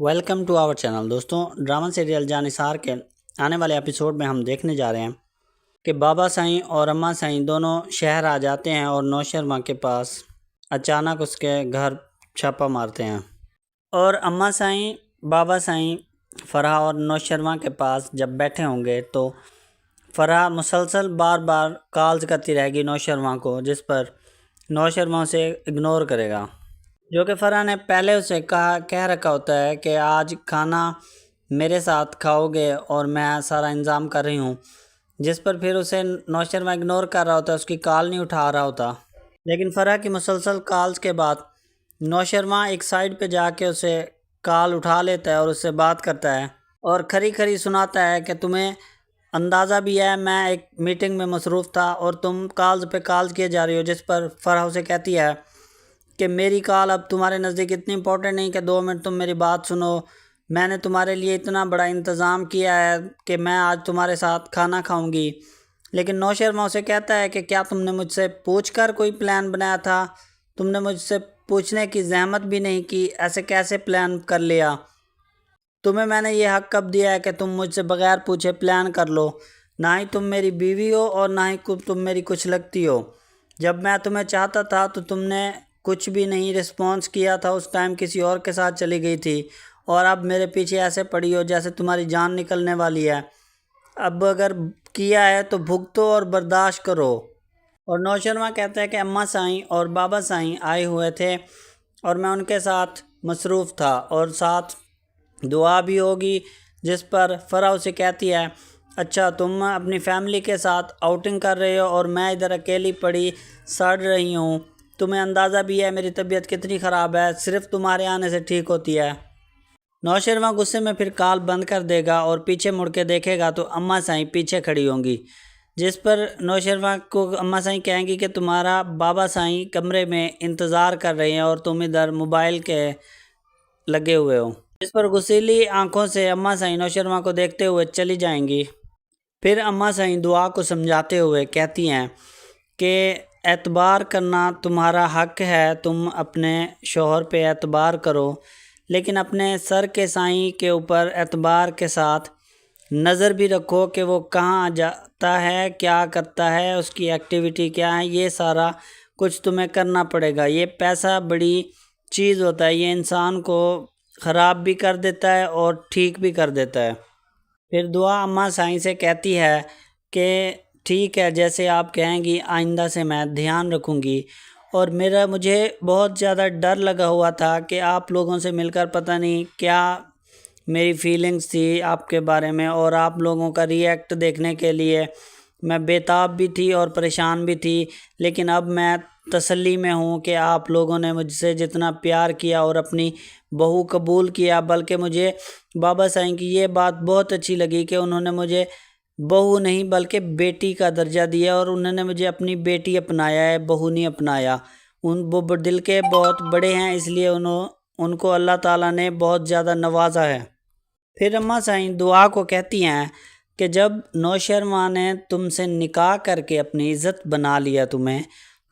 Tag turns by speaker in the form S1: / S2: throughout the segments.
S1: Welcome to our channel. دوستوں، drama serial Jaan Nisar کے آنے والے ایپیسوڈ میں ہم دیکھنے جا رہے ہیں کہ بابا سائیں اور اماں سائیں دونوں شہر آ جاتے ہیں اور نوشرما کے پاس اچانک اس کے گھر چھاپا مارتے ہیں، اور اماں سائیں بابا سائیں فرح اور نوشرما کے پاس جب بیٹھے ہوں گے تو فرح مسلسل بار بار کالز کرتی رہے گی نوشرما کو، جس پر نوشرما اسے اگنور کرے گا، جو کہ فرح نے پہلے اسے کہہ رکھا ہوتا ہے کہ آج کھانا میرے ساتھ کھاؤ گے اور میں سارا انتظام کر رہی ہوں، جس پر پھر اسے نوشرما اگنور کر رہا ہوتا ہے، اس کی کال نہیں اٹھا رہا ہوتا۔ لیکن فرح کی مسلسل کالز کے بعد نوشرما ایک سائڈ پہ جا کے اسے کال اٹھا لیتا ہے اور اس سے بات کرتا ہے اور کھری کھری سناتا ہے کہ تمہیں اندازہ بھی ہے میں ایک میٹنگ میں مصروف تھا اور تم کالز پہ کالز کیے جا رہی ہو، جس پر فرح اسے کہتی ہے کہ میری کال اب تمہارے نزدیک اتنی امپورٹنٹ نہیں کہ 2 منٹ تم میری بات سنو، میں نے تمہارے لیے اتنا بڑا انتظام کیا ہے کہ میں آج تمہارے ساتھ کھانا کھاؤں گی۔ لیکن نوشرما اسے کہتا ہے کہ کیا تم نے مجھ سے پوچھ کر کوئی پلان بنایا تھا؟ تم نے مجھ سے پوچھنے کی زحمت بھی نہیں کی، ایسے کیسے پلان کر لیا؟ تمہیں میں نے یہ حق کب دیا ہے کہ تم مجھ سے بغیر پوچھے پلان کر لو؟ نہ ہی تم میری بیوی ہو اور نہ ہی تم میری کچھ لگتی ہو۔ جب میں تمہیں چاہتا تھا تو تم نے کچھ بھی نہیں رسپانس کیا تھا، اس ٹائم کسی اور کے ساتھ چلی گئی تھی، اور اب میرے پیچھے ایسے پڑی ہو جیسے تمہاری جان نکلنے والی ہے۔ اب اگر کیا ہے تو بھگتو اور برداشت کرو۔ اور نوشرما کہتا ہے کہ اماں سائیں اور بابا سائیں آئے ہوئے تھے اور میں ان کے ساتھ مصروف تھا اور ساتھ دعا بھی ہوگی، جس پر فرح اسے کہتی ہے اچھا تم اپنی فیملی کے ساتھ آؤٹنگ کر رہے ہو اور میں ادھر اکیلی پڑی سڑ رہی ہوں، تمہیں اندازہ بھی ہے میری طبیعت کتنی خراب ہے، صرف تمہارے آنے سے ٹھیک ہوتی ہے۔ نوشرما غصے میں پھر کال بند کر دے گا اور پیچھے مڑ کے دیکھے گا تو اماں سائیں پیچھے کھڑی ہوں گی، جس پر نوشرما کو اماں سائیں کہیں گی کہ تمہارا بابا سائیں کمرے میں انتظار کر رہے ہیں اور تم ادھر موبائل کے لگے ہوئے ہو، جس پر غصیلی آنکھوں سے اماں سائیں نوشرما کو دیکھتے ہوئے چلی جائیں گی۔ پھر اماں سائیں دعا کو سمجھاتے ہوئے کہتی ہیں کہ اعتبار کرنا تمہارا حق ہے، تم اپنے شوہر پہ اعتبار کرو، لیکن اپنے سر کے سائیں کے اوپر اعتبار کے ساتھ نظر بھی رکھو کہ وہ کہاں جاتا ہے، کیا کرتا ہے، اس کی ایکٹیویٹی کیا ہے، یہ سارا کچھ تمہیں کرنا پڑے گا۔ یہ پیسہ بڑی چیز ہوتا ہے، یہ انسان کو خراب بھی کر دیتا ہے اور ٹھیک بھی کر دیتا ہے۔ پھر دعا اماں سائیں سے کہتی ہے کہ ٹھیک ہے، جیسے آپ کہیں گی آئندہ سے میں دھیان رکھوں گی، اور مجھے بہت زیادہ ڈر لگا ہوا تھا کہ آپ لوگوں سے مل کر پتہ نہیں کیا میری فیلنگز تھی آپ کے بارے میں، اور آپ لوگوں کا ری ایکٹ دیکھنے کے لیے میں بےتاب بھی تھی اور پریشان بھی تھی، لیکن اب میں تسلی میں ہوں کہ آپ لوگوں نے مجھ سے جتنا پیار کیا اور اپنی بہو قبول کیا، بلکہ مجھے بابا سائیں کی یہ بات بہت اچھی لگی کہ انہوں نے مجھے بہو نہیں بلکہ بیٹی کا درجہ دیا، اور انہوں نے مجھے اپنی بیٹی اپنایا ہے، بہو نہیں اپنایا۔ وہ دل کے بہت بڑے ہیں، اس لیے ان کو اللہ تعالیٰ نے بہت زیادہ نوازا ہے۔ پھر اماں سائیں دعا کو کہتی ہیں کہ جب نوشرما نے تم سے نکاح کر کے اپنی عزت بنا لیا تمہیں،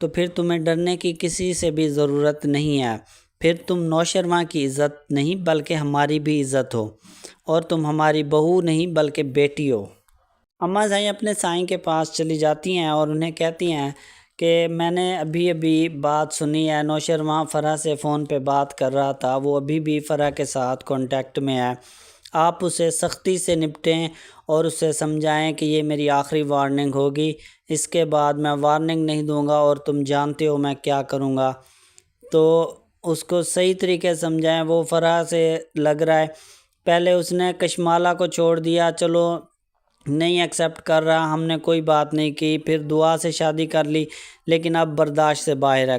S1: تو پھر تمہیں ڈرنے کی کسی سے بھی ضرورت نہیں ہے، پھر تم نوشرما کی عزت نہیں بلکہ ہماری بھی عزت ہو، اور تم ہماری بہو نہیں بلکہ بیٹی ہو۔ اماں سائیں اپنے سائیں کے پاس چلی جاتی ہیں اور انہیں کہتی ہیں کہ میں نے ابھی بات سنی ہے، نوشرما فرح سے فون پہ بات کر رہا تھا، وہ ابھی بھی فرح کے ساتھ کانٹیکٹ میں ہے، آپ اسے سختی سے نپٹیں اور اسے سمجھائیں کہ یہ میری آخری وارننگ ہوگی، اس کے بعد میں وارننگ نہیں دوں گا اور تم جانتے ہو میں کیا کروں گا۔ تو اس کو صحیح طریقے سمجھائیں۔ وہ فرح سے لگ رہا ہے پہلے اس نے کشمالہ کو چھوڑ دیا، چلو نہیں ایکسیپٹ کر رہا، ہم نے کوئی بات نہیں کی، پھر دعا سے شادی کر لی، لیکن اب برداشت سے باہر ہے۔